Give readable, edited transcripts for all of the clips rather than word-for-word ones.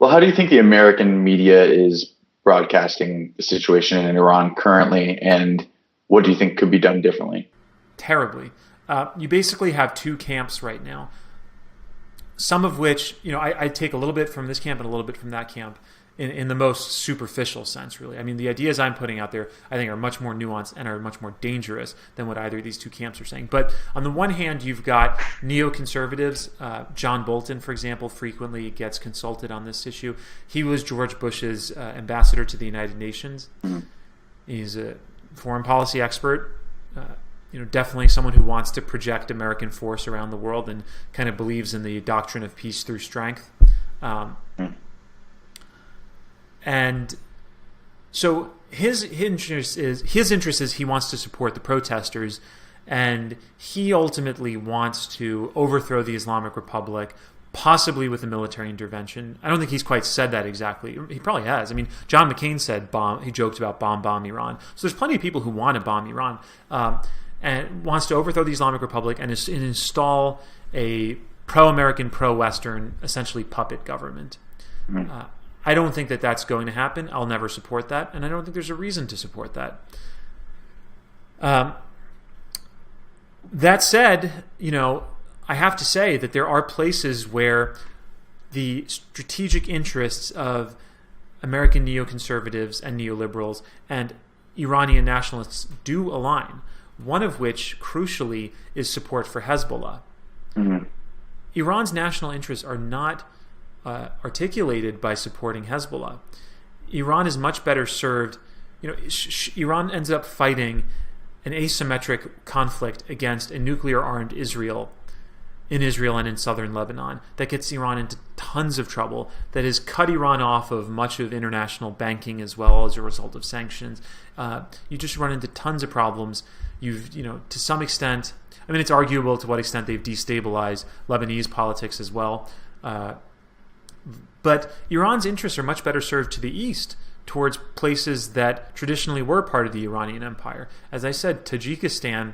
Well, how do you think the American media is broadcasting the situation in Iran currently, and what do you think could be done differently? Terribly. You basically have two camps right now. Some of which, I take a little bit from this camp and a little bit from that camp in the most superficial sense, really. I mean, the ideas I'm putting out there, I think, are much more nuanced and are much more dangerous than what either of these two camps are saying. But on the one hand, you've got neoconservatives. John Bolton, for example, frequently gets consulted on this issue. He was George Bush's ambassador to the United Nations. Mm-hmm. He's a foreign policy expert. Definitely someone who wants to project American force around the world and kind of believes in the doctrine of peace through strength. And so his interest is he wants to support the protesters, and he ultimately wants to overthrow the Islamic Republic, possibly with a military intervention. I don't think he's quite said that exactly. He probably has. I mean, John McCain said he joked about bomb Iran. So there's plenty of people who want to bomb Iran. And wants to overthrow the Islamic Republic and install a pro-American, pro-Western, essentially puppet government. I don't think that that's going to happen. I'll never support that, and I don't think there's a reason to support that. That said, I have to say that there are places where the strategic interests of American neoconservatives and neoliberals and Iranian nationalists do align. One of which, crucially, is support for Hezbollah. Mm-hmm. Iran's national interests are not articulated by supporting Hezbollah. Iran is much better served. Iran ends up fighting an asymmetric conflict against a nuclear-armed Israel in Israel and in southern Lebanon that gets Iran into tons of trouble, that has cut Iran off of much of international banking as well as a result of sanctions. You just run into tons of problems. To some extent, I mean, it's arguable to what extent they've destabilized Lebanese politics as well. But Iran's interests are much better served to the east, towards places that traditionally were part of the Iranian Empire. As I said, Tajikistan,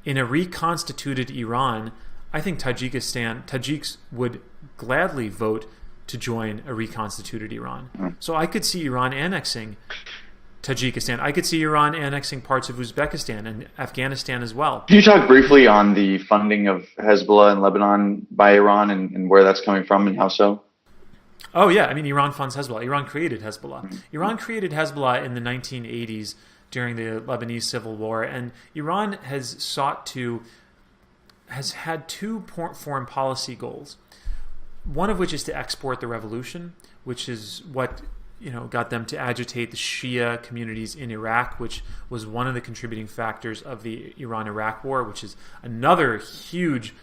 in a reconstituted Iran, I think Tajiks would gladly vote to join a reconstituted Iran. So I could see Iran annexing Tajikistan. I could see Iran annexing parts of Uzbekistan and Afghanistan as well. Can you talk briefly on the funding of Hezbollah in Lebanon by Iran and where that's coming from and how so? Oh, yeah. I mean, Iran funds Hezbollah. Iran created Hezbollah. Mm-hmm. Iran created Hezbollah in the 1980s during the Lebanese Civil War, and Iran has had two foreign policy goals. One of which is to export the revolution, which is what got them to agitate the Shia communities in Iraq, which was one of the contributing factors of the Iran-Iraq War, which is another huge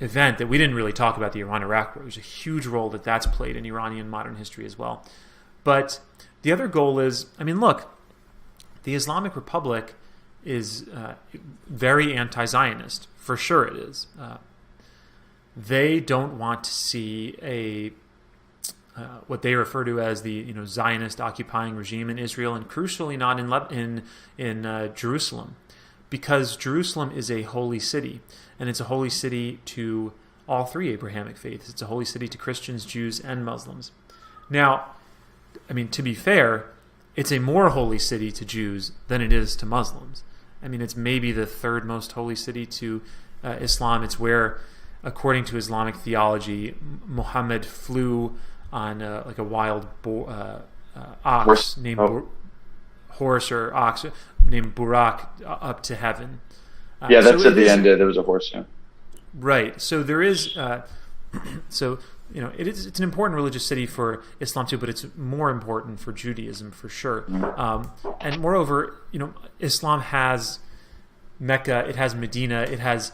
event that we didn't really talk about, the Iran-Iraq War. There's a huge role that's played in Iranian modern history as well. But the other goal is, look, the Islamic Republic is very anti-Zionist. For sure it is. They don't want to see what they refer to as the Zionist occupying regime in Israel, and crucially not in Jerusalem, because Jerusalem is a holy city, and it's a holy city to all three Abrahamic faiths. It's a holy city to Christians, Jews, and Muslims. Now, to be fair, it's a more holy city to Jews than it is to Muslims. It's maybe the third most holy city to Islam. It's where, according to Islamic theology, Muhammad flew on a wild ox named horse or ox named Burak up to heaven. That's at the end. There was a horse. Yeah. Right. So there is. It's an important religious city for Islam too, but it's more important for Judaism for sure. And moreover, Islam has Mecca, it has Medina, it has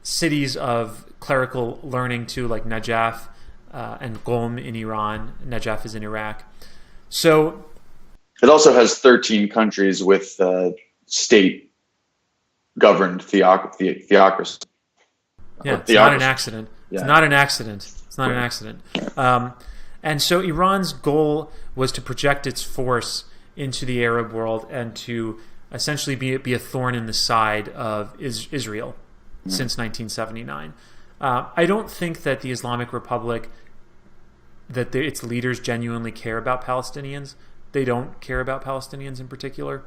cities of clerical learning too, like Najaf and Qom in Iran. Najaf is in Iraq. So it also has 13 countries with state-governed theocracy. Yeah, it's not an accident. Yeah. It's not an accident. It's not an accident. And so Iran's goal was to project its force into the Arab world and to essentially be a thorn in the side of Israel since 1979. I don't think that the Islamic Republic that its leaders genuinely care about Palestinians. They don't care about Palestinians in particular.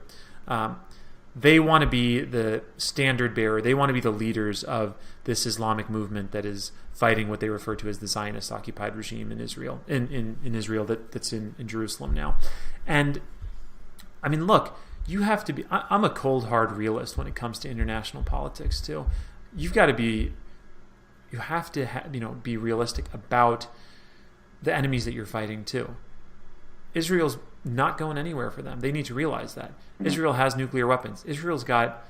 They want to be the standard bearer. They want to be the leaders of this Islamic movement that is fighting what they refer to as the Zionist-occupied regime in Israel, in Israel that's in Jerusalem now. And I mean, look, you have to be. I'm a cold, hard realist when it comes to international politics too. You have to be realistic about the enemies that you're fighting too. Israel's not going anywhere for them. They need to realize that. Israel has nuclear weapons. Israel's got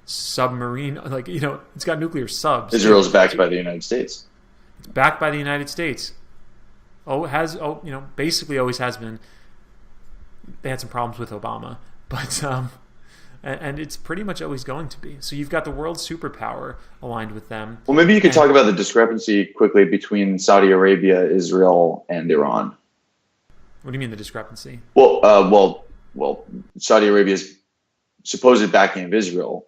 submarine, it's got nuclear subs. Israel's backed by the United States. It's backed by the United States. Basically always has been. They had some problems with Obama, but and it's pretty much always going to be. So you've got the world superpower aligned with them. Well, maybe you could talk about the discrepancy quickly between Saudi Arabia, Israel, and Iran. What do you mean the discrepancy? Well, Saudi Arabia's supposed backing of Israel,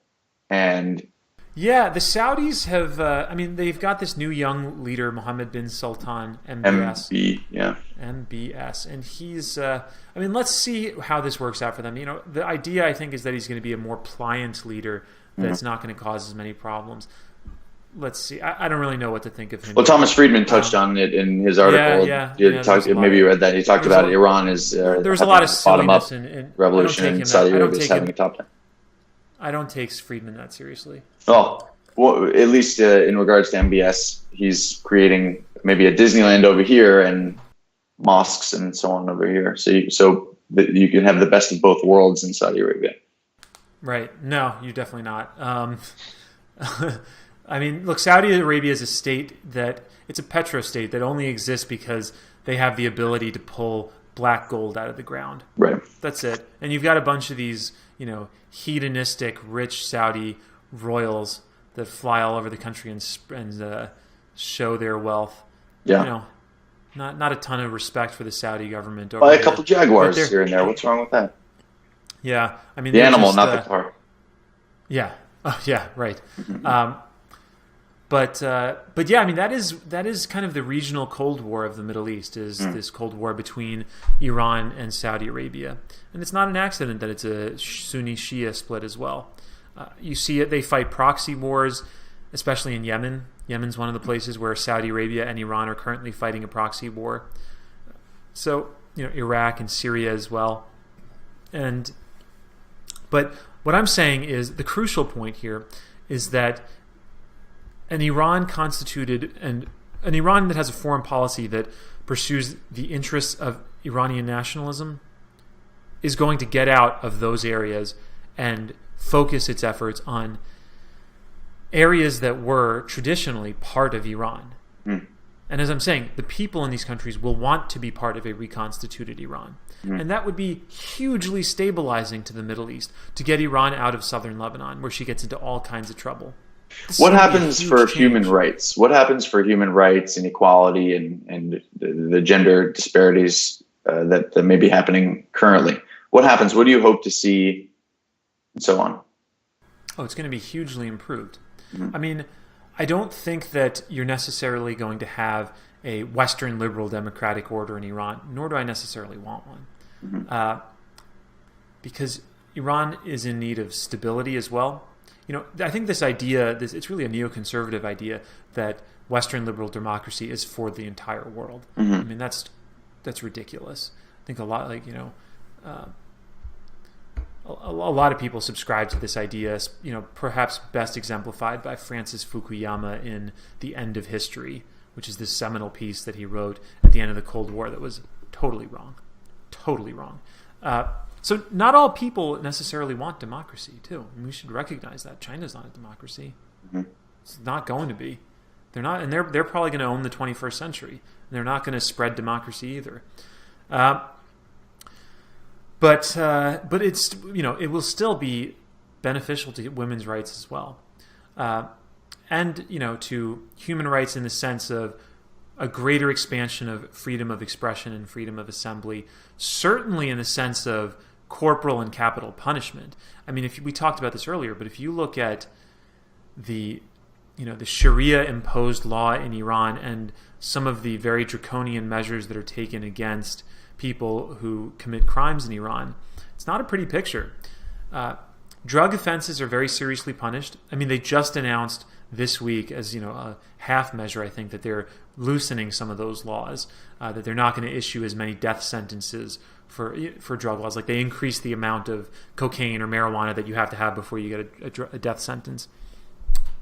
and yeah, the Saudis have. They've got this new young leader, Mohammed bin Sultan, MBS. MBS, and he's. Let's see how this works out for them. The idea I think is that he's going to be a more pliant leader that's not going to cause as many problems. Let's see. I don't really know what to think of him. Well, Thomas Friedman touched on it in his article. Maybe you read that. He talked about Iran as there's a lot of bottom-up in revolution, and Saudi Arabia is having a top-down. I don't take Friedman that seriously. Well, at least in regards to MBS, he's creating maybe a Disneyland over here and mosques and so on over here. So that you can have the best of both worlds in Saudi Arabia. Right. No, you're definitely not. Look, Saudi Arabia is a state it's a petro-state that only exists because they have the ability to pull black gold out of the ground. Right. That's it. And you've got a bunch of these, hedonistic, rich Saudi royals that fly all over the country and show their wealth. Yeah. Not a ton of respect for the Saudi government. Buy a couple Jaguars here and there. What's wrong with that? Yeah. The animal, not the car. Yeah. Oh, yeah, right. But yeah, that is kind of the regional Cold War of the Middle East, is this Cold War between Iran and Saudi Arabia. And it's not an accident that it's a Sunni-Shia split as well. You see it, they fight proxy wars, especially in Yemen. Yemen's one of the places where Saudi Arabia and Iran are currently fighting a proxy war. So, Iraq and Syria as well. But what I'm saying is the crucial point here is that an Iran that has a foreign policy that pursues the interests of Iranian nationalism is going to get out of those areas and focus its efforts on areas that were traditionally part of Iran. And as I'm saying, the people in these countries will want to be part of a reconstituted Iran. And that would be hugely stabilizing to the Middle East, to get Iran out of southern Lebanon, where she gets into all kinds of trouble. What happens for human rights? What happens for human rights and equality and the gender disparities that may be happening currently? What happens? What do you hope to see, and so on? Oh, it's going to be hugely improved. I don't think that you're necessarily going to have a Western liberal democratic order in Iran, nor do I necessarily want one. Because Iran is in need of stability as well. I think this idea, it's really a neoconservative idea that Western liberal democracy is for the entire world. That's ridiculous. I think a lot, a lot of people subscribe to this idea, perhaps best exemplified by Francis Fukuyama in The End of History, which is this seminal piece that he wrote at the end of the Cold War that was totally wrong. Totally wrong. So not all people necessarily want democracy, too. And we should recognize that. China's not a democracy. It's not going to be. They're not, and they're probably going to own the 21st century. And they're not going to spread democracy either. But it's it will still be beneficial to women's rights as well, and to human rights in the sense of a greater expansion of freedom of expression and freedom of assembly. Certainly in the sense of corporal and capital punishment. We talked about this earlier, but if you look at the the Sharia imposed law in Iran and some of the very draconian measures that are taken against people who commit crimes in Iran, it's not a pretty picture. Drug offenses are very seriously punished. I mean, they just announced this week as a half measure, I think, that they're loosening some of those laws, that they're not going to issue as many death sentences for drug laws. Like, they increased the amount of cocaine or marijuana that you have to have before you get a death sentence.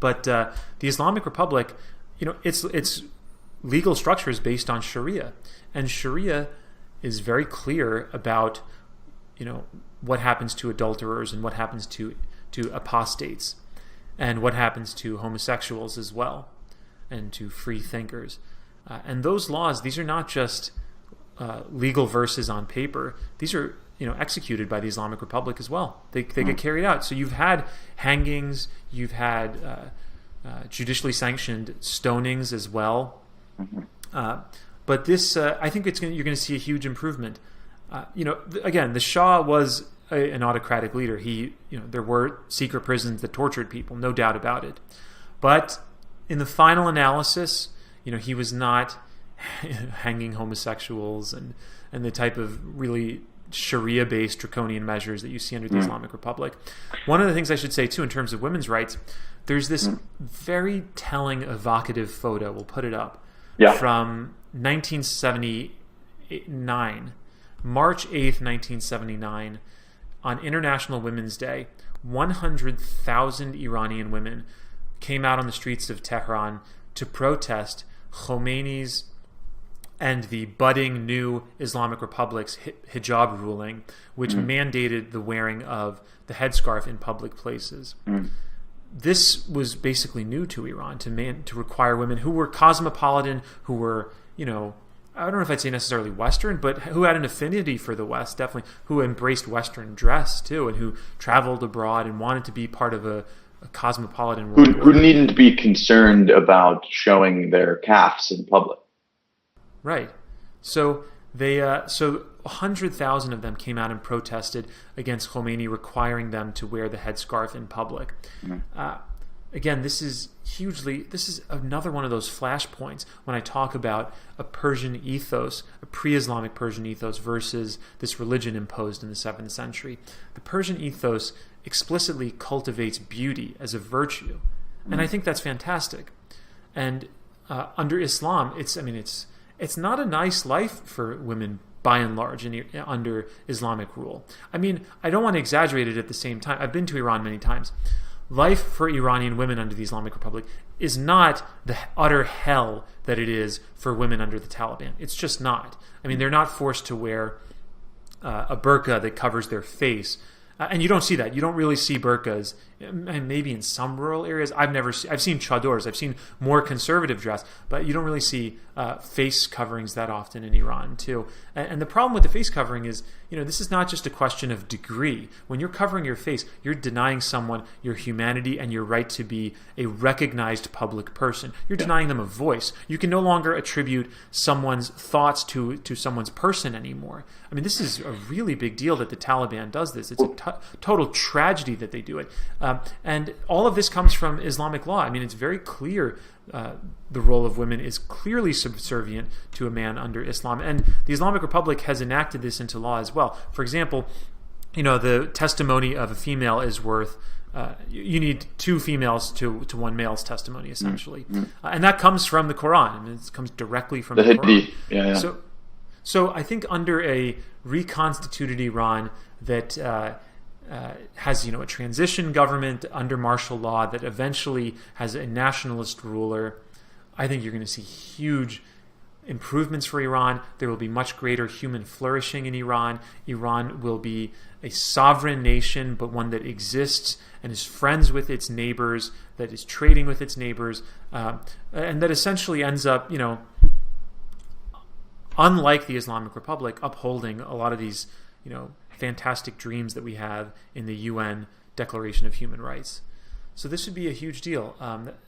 But the Islamic Republic, its legal structure is based on Sharia, and Sharia is very clear about what happens to adulterers and what happens to apostates, and what happens to homosexuals as well, and to free thinkers. And those laws, these are not just legal verses on paper. These are executed by the Islamic Republic as well. They get carried out. So you've had hangings, you've had judicially sanctioned stonings as well. But this, I think you're going to see a huge improvement. Again, the Shah was an autocratic leader. There were secret prisons that tortured people, no doubt about it. But in the final analysis, he was not hanging homosexuals and the type of really Sharia-based draconian measures that you see under the Islamic Republic. One of the things I should say, too, in terms of women's rights, there's this very telling, evocative photo, we'll put it up, from 1979, March 8th, 1979, on International Women's Day. 100,000 Iranian women came out on the streets of Tehran to protest Khomeini's and the budding new Islamic Republic's hijab ruling, which mandated the wearing of the headscarf in public places. This was basically new to Iran, to require women who were cosmopolitan, who were, I don't know if I'd say necessarily Western, but who had an affinity for the West, definitely, who embraced Western dress too, and who traveled abroad and wanted to be part of a cosmopolitan world. Who needn't be concerned about showing their calves in public. Right. So 100,000 of them came out and protested against Khomeini requiring them to wear the headscarf in public. Again, this is another one of those flashpoints when I talk about a Persian ethos, a pre-Islamic Persian ethos versus this religion imposed in the 7th century. The Persian ethos explicitly cultivates beauty as a virtue, and I think that's fantastic. And under Islam, it's not a nice life for women by and large under Islamic rule. I mean, I don't want to exaggerate it at the same time. I've been to Iran many times. Life for Iranian women under the Islamic Republic is not the utter hell that it is for women under the Taliban. It's just not. I mean, they're not forced to wear a burqa that covers their face. And you don't see that. You don't really see burqas, and maybe in some rural areas. I've seen chadors. I've seen more conservative dress, but you don't really see face coverings that often in Iran too. And the problem with the face covering is, this is not just a question of degree. When you're covering your face, you're denying someone your humanity and your right to be a recognized public person. You're denying them a voice. You can no longer attribute someone's thoughts to someone's person anymore. I mean, this is a really big deal that the Taliban does this. It's a total tragedy that they do it. And all of this comes from Islamic law. I mean, it's very clear the role of women is clearly subservient to a man under Islam. And the Islamic Republic has enacted this into law as well. For example, the testimony of a female is worth, you need 2 females to 1 male's testimony, essentially. And that comes from the Quran. I mean, it comes directly from the Quran. Yeah. So I think under a reconstituted Iran that has a transition government under martial law that eventually has a nationalist ruler, I think you're going to see huge improvements for Iran. There will be much greater human flourishing in Iran. Iran will be a sovereign nation, but one that exists and is friends with its neighbors, that is trading with its neighbors, and that essentially ends up, unlike the Islamic Republic, upholding a lot of these, fantastic dreams that we have in the UN Declaration of Human Rights. So this would be a huge deal,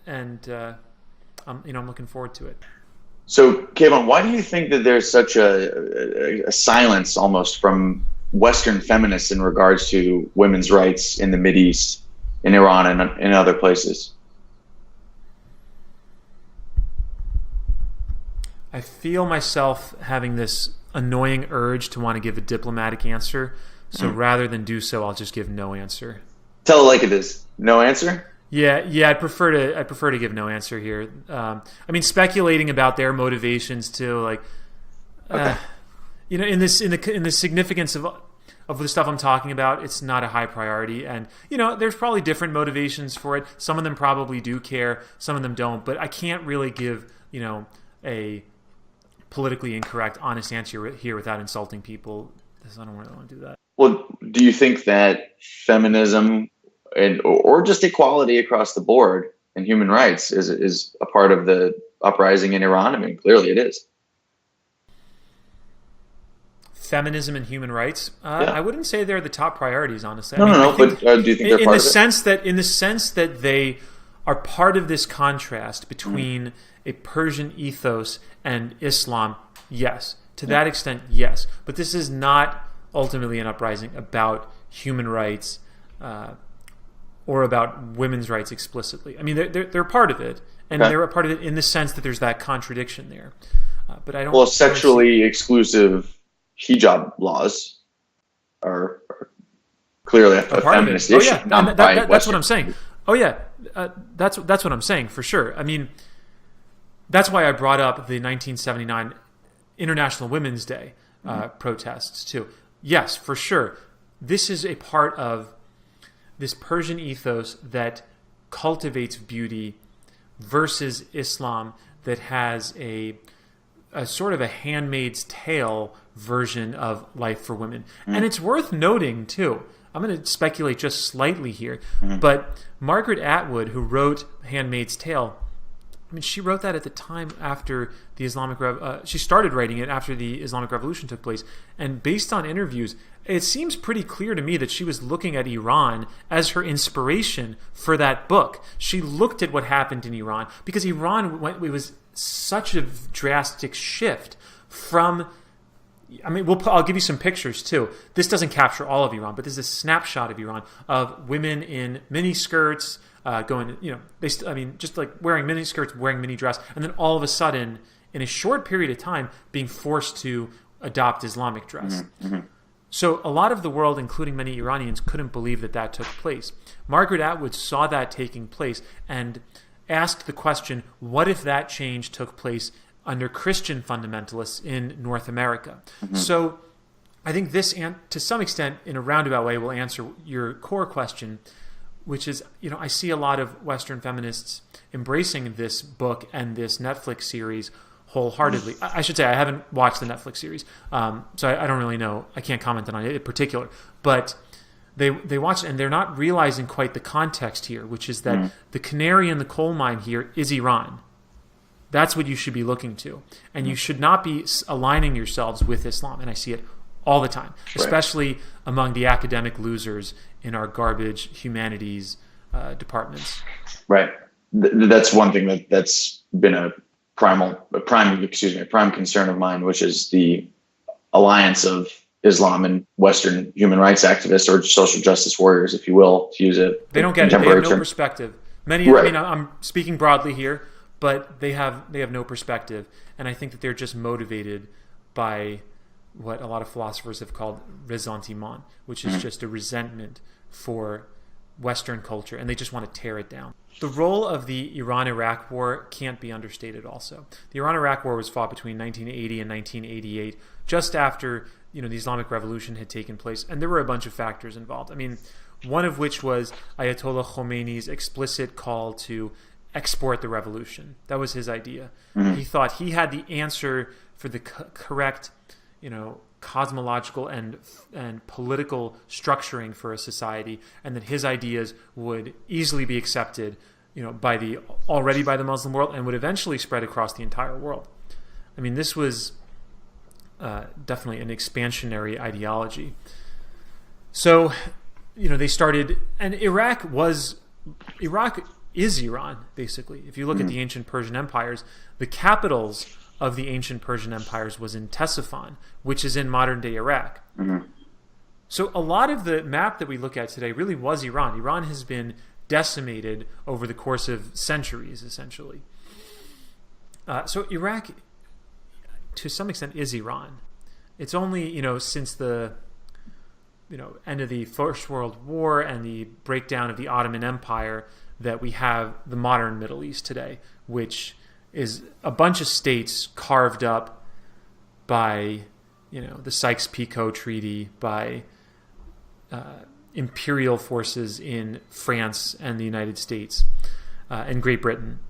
and I'm looking forward to it. So, Kayvon, why do you think that there's such a silence almost from Western feminists in regards to women's rights in the Mideast, in Iran, and in other places? I feel myself having this annoying urge to want to give a diplomatic answer. So rather than do so, I'll just give no answer. Tell it like it is. No answer? Yeah. I'd prefer to give no answer here. I mean, speculating about their motivations too, like, Okay. in the significance of the stuff I'm talking about, it's not a high priority, and there's probably different motivations for it. Some of them probably do care, some of them don't. But I can't really give a politically incorrect, honest answer here without insulting people. I don't really want to do that. Well, do you think that feminism or just equality across the board and human rights is a part of the uprising in Iran? I mean, clearly it is. Feminism and human rights. I wouldn't say they're the top priorities, honestly. No. But do you think they're part of it? In the sense that they are part of this contrast between a Persian ethos and Islam, yes. To that extent, yes. But this is not ultimately an uprising about human rights or about women's rights explicitly. I mean, they're part of it, and they're a part of it in the sense that there's that contradiction there. But I don't. Well, sexually exclusive hijab laws are clearly a feminist issue. Oh yeah, that's what I'm saying. Oh yeah, that's what I'm saying for sure. I mean, that's why I brought up the 1979 International Women's Day protests too. Yes, for sure. This is a part of this Persian ethos that cultivates beauty versus Islam that has a sort of a Handmaid's Tale version of life for women. And it's worth noting too, I'm going to speculate just slightly here, but Margaret Atwood, who wrote Handmaid's Tale, I mean, she wrote that at the time after the Islamic she started writing it after the Islamic Revolution took place. And based on interviews, it seems pretty clear to me that she was looking at Iran as her inspiration for that book. She looked at what happened in Iran because it was such a drastic shift from. I mean, I'll give you some pictures too. This doesn't capture all of Iran, but there's a snapshot of Iran of women in mini skirts, going, just like wearing mini skirts, wearing mini dress, and then all of a sudden, in a short period of time, being forced to adopt Islamic dress. So a lot of the world, including many Iranians, couldn't believe that took place. Margaret Atwood saw that taking place and asked the question, what if that change took place under Christian fundamentalists in North America? So I think this, to some extent, in a roundabout way, will answer your core question, which is, I see a lot of Western feminists embracing this book and this Netflix series wholeheartedly. I should say I haven't watched the Netflix series, so I don't really know. I can't comment on it in particular. But they watch it, and they're not realizing quite the context here, which is that the canary in the coal mine here is Iran. That's what you should be looking to. And you should not be aligning yourselves with Islam. And I see it all the time, especially among the academic losers in our garbage humanities departments. Right. That's one thing that's been a prime concern of mine, which is the alliance of Islam and Western human rights activists, or social justice warriors, if you will, to use it. They don't get it. They have no perspective. Many, I mean, I'm speaking broadly here, but they have no perspective, and I think that they're just motivated by what a lot of philosophers have called ressentiment, which is just a resentment for Western culture, and they just want to tear it down. The role of the Iran-Iraq War can't be understated also. The Iran-Iraq War was fought between 1980 and 1988, just after the Islamic Revolution had taken place, and there were a bunch of factors involved. I mean, one of which was Ayatollah Khomeini's explicit call to export the revolution. That was his idea. He thought he had the answer for the correct, cosmological and political structuring for a society, and that his ideas would easily be accepted, by the Muslim world, and would eventually spread across the entire world. I mean, this was definitely an expansionary ideology. So, they started, and Iraq is Iran, basically. If you look at the ancient Persian empires, the capitals of the ancient Persian empires was in Ctesiphon, which is in modern-day Iraq. So a lot of the map that we look at today really was Iran. Iran has been decimated over the course of centuries, essentially. So Iraq to some extent is Iran. It's only since the end of the First World War and the breakdown of the Ottoman Empire that we have the modern Middle East today, which is a bunch of states carved up by the Sykes-Picot Treaty, by imperial forces in France and the United States and Great Britain.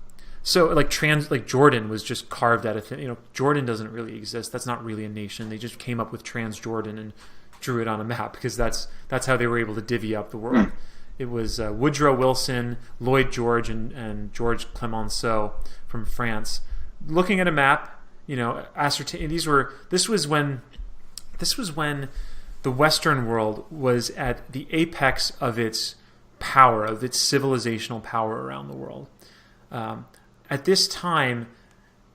So like Jordan was just carved out of thin. Jordan doesn't really exist. That's not really a nation. They just came up with Transjordan and drew it on a map because that's how they were able to divvy up the world. It was Woodrow Wilson, Lloyd George, and George Clemenceau from France looking at a map. Ascertain this was when the Western world was at the apex of its power, of its civilizational power around the world. At this time,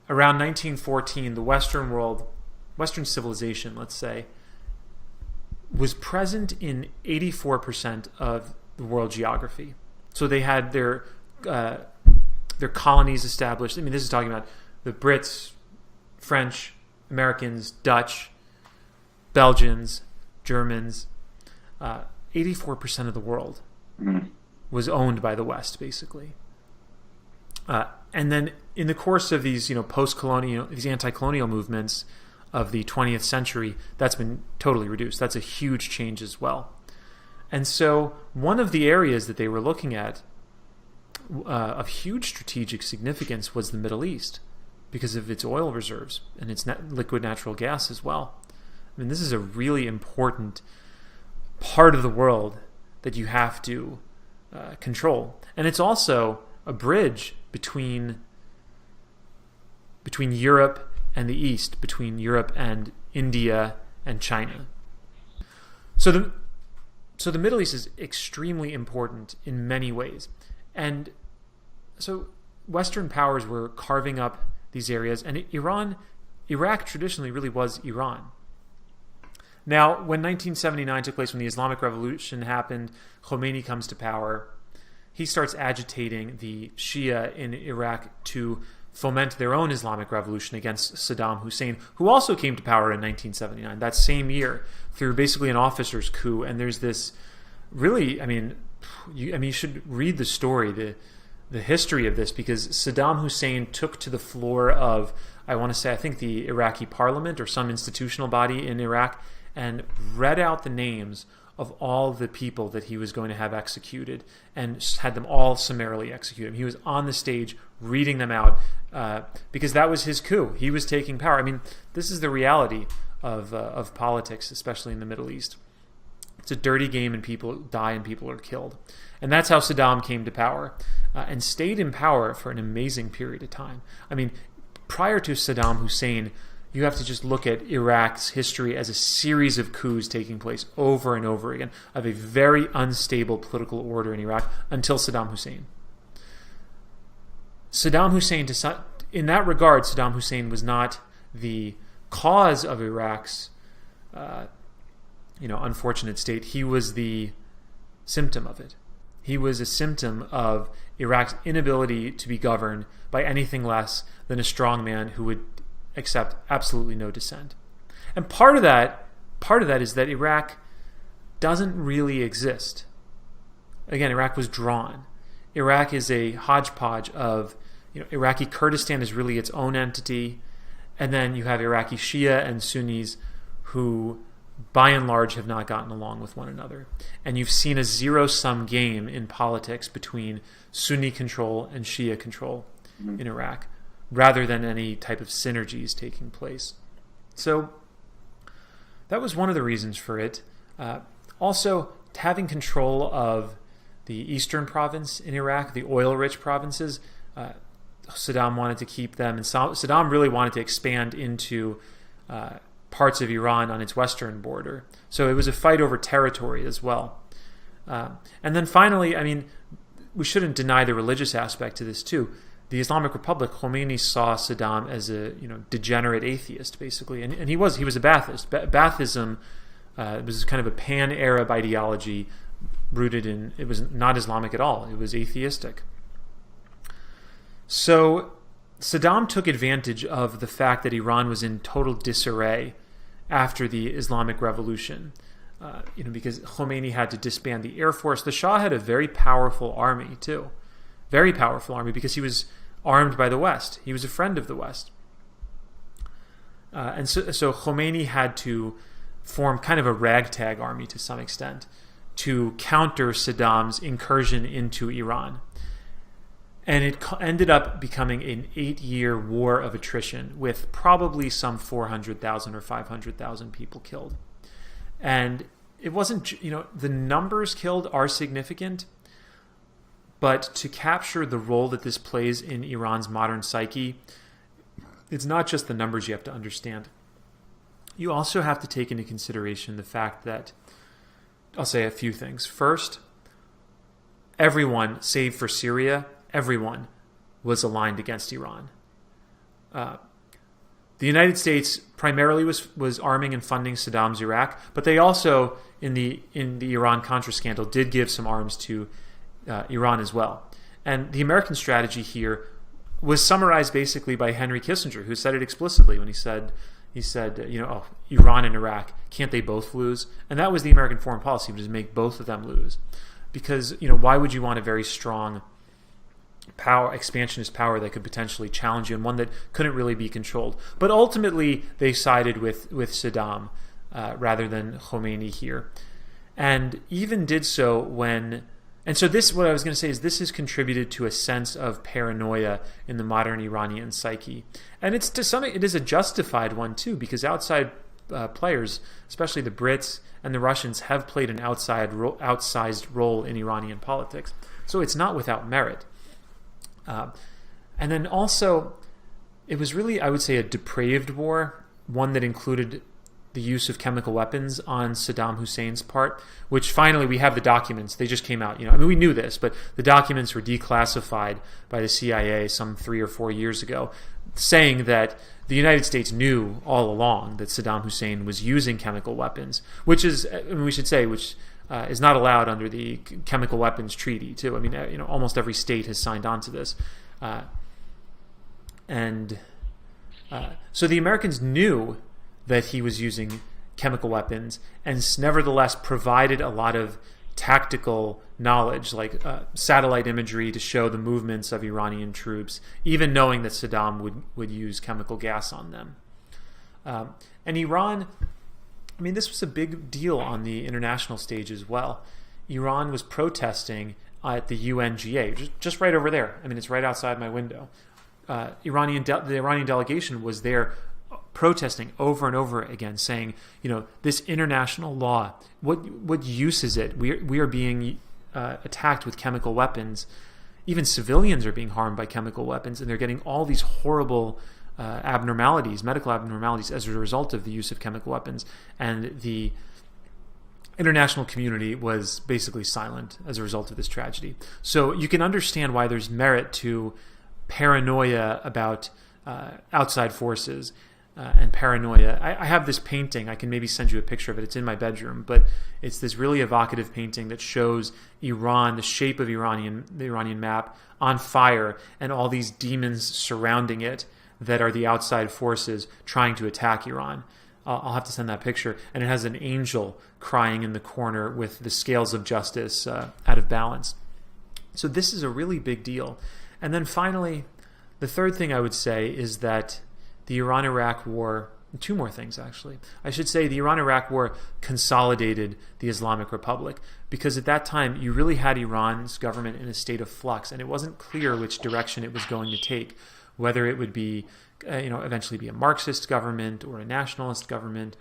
around 1914, the Western civilization, let's say, was present in 84% of the world geography. So they had their colonies established. I mean, this is talking about the Brits, French, Americans, Dutch, Belgians, Germans. 84% of the world was owned by the West, basically. And then in the course of these, post-colonial, these anti-colonial movements of the 20th century, that's been totally reduced. That's a huge change as well. And so one of the areas that they were looking at of huge strategic significance was the Middle East because of its oil reserves and its liquid natural gas as well. I mean, this is a really important part of the world that you have to control. And it's also a bridge between Europe and the East, between Europe and India and China. So the Middle East is extremely important in many ways. And so Western powers were carving up these areas, and Iraq traditionally really was Iran. Now, when 1979 took place, when the Islamic Revolution happened, Khomeini comes to power. He starts agitating the Shia in Iraq to foment their own Islamic revolution against Saddam Hussein, who also came to power in 1979, that same year, through basically an officer's coup. And there's this really, you should read the story, the history of this, because Saddam Hussein took to the floor of, I think the Iraqi parliament or some institutional body in Iraq, and read out the names of all the people that he was going to have executed and had them all summarily executed. He was on the stage reading them out because that was his coup. He was taking power. I mean, this is the reality of politics, especially in the Middle East. It's a dirty game and people die and people are killed. And that's how Saddam came to power and stayed in power for an amazing period of time. I mean, prior to Saddam Hussein, you have to just look at Iraq's history as a series of coups taking place over and over again of a very unstable political order in Iraq until Saddam Hussein. In that regard, Saddam Hussein was not the cause of Iraq's unfortunate state. He was the symptom of it. He was a symptom of Iraq's inability to be governed by anything less than a strong man who would accept absolutely no dissent. And part of that is that Iraq doesn't really exist. Again, Iraq was drawn. Iraq is a hodgepodge of, Iraqi Kurdistan is really its own entity, and then you have Iraqi Shia and Sunnis who, by and large, have not gotten along with one another. And you've seen a zero-sum game in politics between Sunni control and Shia control in Iraq, rather than any type of synergies taking place. So that was one of the reasons for it. Also, having control of the eastern province in Iraq, the oil-rich provinces, Saddam wanted to keep them, and Saddam really wanted to expand into parts of Iran on its western border. So it was a fight over territory as well. And then finally, we shouldn't deny the religious aspect to this too. The Islamic Republic, Khomeini saw Saddam as a degenerate atheist, basically, and he was a Ba'athist. Baathism was kind of a pan-Arab ideology rooted in, it was not Islamic at all. It was atheistic. So Saddam took advantage of the fact that Iran was in total disarray after the Islamic Revolution. Because Khomeini had to disband the Air Force. The Shah had a very powerful army, too. Very powerful army, because he was armed by the West. He was a friend of the West. And so Khomeini had to form kind of a ragtag army to some extent to counter Saddam's incursion into Iran. And it ended up becoming an 8-year war of attrition with probably some 400,000 or 500,000 people killed. And it wasn't, the numbers killed are significant, but to capture the role that this plays in Iran's modern psyche, it's not just the numbers you have to understand. You also have to take into consideration the fact that, I'll say a few things. First, everyone, save for Syria, everyone was aligned against Iran. The United States primarily was arming and funding Saddam's Iraq, but they also, in the Iran-Contra scandal, did give some arms to Iran as well. And the American strategy here was summarized basically by Henry Kissinger, who said it explicitly when he said, Iran and Iraq, can't they both lose? And that was the American foreign policy, was to make both of them lose. Because, why would you want a very strong expansionist power that could potentially challenge you and one that couldn't really be controlled? But ultimately, they sided with Saddam rather than Khomeini here. And even did so when... And so this, what I was going to say is this has contributed to a sense of paranoia in the modern Iranian psyche. And it is a justified one too, because outside players, especially the Brits and the Russians, have played an outsized role in Iranian politics. So it's not without merit. And then also, it was really, I would say, a depraved war, one that included the use of chemical weapons on Saddam Hussein's part, which finally we have the documents. They just came out. We knew this, but the documents were declassified by the CIA some 3 or 4 years ago, saying that the United States knew all along that Saddam Hussein was using chemical weapons, which is, we should say, which is not allowed under the Chemical Weapons Treaty, too. Almost every state has signed on to this. So the Americans knew that he was using chemical weapons and nevertheless provided a lot of tactical knowledge, like satellite imagery to show the movements of Iranian troops, even knowing that Saddam would use chemical gas on them. And Iran, this was a big deal on the international stage as well. Iran was protesting at the UNGA, just right over there. It's right outside my window. The Iranian delegation was there protesting over and over again, saying, this international law, what use is it? We are being attacked with chemical weapons. Even civilians are being harmed by chemical weapons, and they're getting all these horrible medical abnormalities as a result of the use of chemical weapons. And the international community was basically silent as a result of this tragedy. So you can understand why there's merit to paranoia about outside forces. And paranoia. I have this painting. I can maybe send you a picture of it. It's in my bedroom, but it's this really evocative painting that shows Iran, the shape of the Iranian map, on fire, and all these demons surrounding it that are the outside forces trying to attack Iran. I'll have to send that picture. And it has an angel crying in the corner with the scales of justice out of balance. So this is a really big deal. And then finally, the third thing I would say is that the Iran-Iraq War, 2 more things actually. I should say the Iran-Iraq War consolidated the Islamic Republic, because at that time you really had Iran's government in a state of flux, and it wasn't clear which direction it was going to take, whether it would be, eventually be a Marxist government or a nationalist government,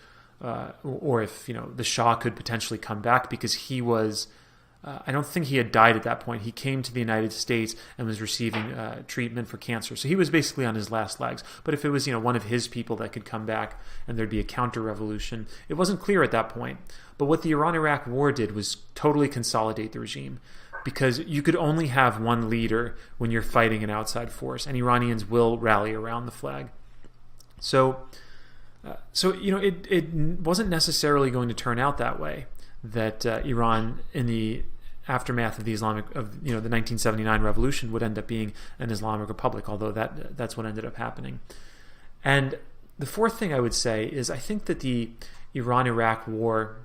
or if, the Shah could potentially come back, because he was... I don't think he had died at that point. He came to the United States and was receiving treatment for cancer. So he was basically on his last legs. But if it was, one of his people that could come back and there'd be a counter-revolution, it wasn't clear at that point. But what the Iran-Iraq War did was totally consolidate the regime, because you could only have one leader when you're fighting an outside force, and Iranians will rally around the flag. So it wasn't necessarily going to turn out that way, that Iran in the aftermath of the the 1979 revolution would end up being an Islamic Republic, although that's what ended up happening. And the fourth thing I would say is I think that the Iran-Iraq war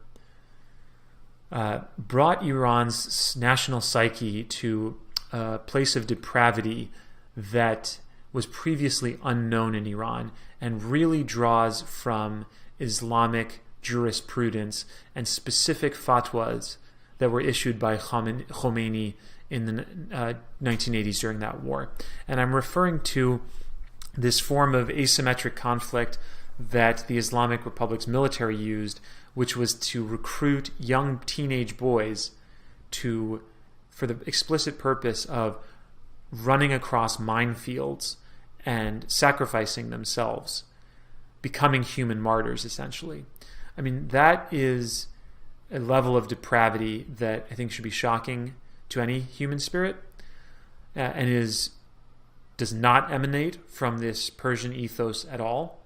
brought Iran's national psyche to a place of depravity that was previously unknown in Iran, and really draws from Islamic jurisprudence and specific fatwas that were issued by Khomeini in the 1980s during that war. And I'm referring to this form of asymmetric conflict that the Islamic Republic's military used, which was to recruit young teenage boys for the explicit purpose of running across minefields and sacrificing themselves, becoming human martyrs, essentially. I mean, that is a level of depravity that I think should be shocking to any human spirit, and does not emanate from this Persian ethos at all.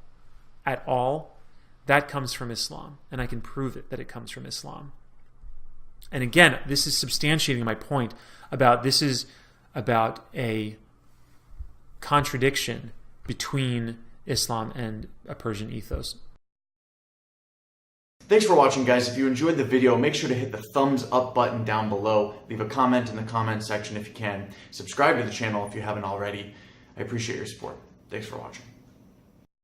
At all. That comes from Islam, and I can prove it that it comes from Islam. And again, this is substantiating my point about this is about a contradiction between Islam and a Persian ethos. Thanks for watching, guys. If you enjoyed the video, make sure to hit the thumbs up button down below. Leave a comment in the comment section if you can. Subscribe to the channel if you haven't already. I appreciate your support. Thanks for watching.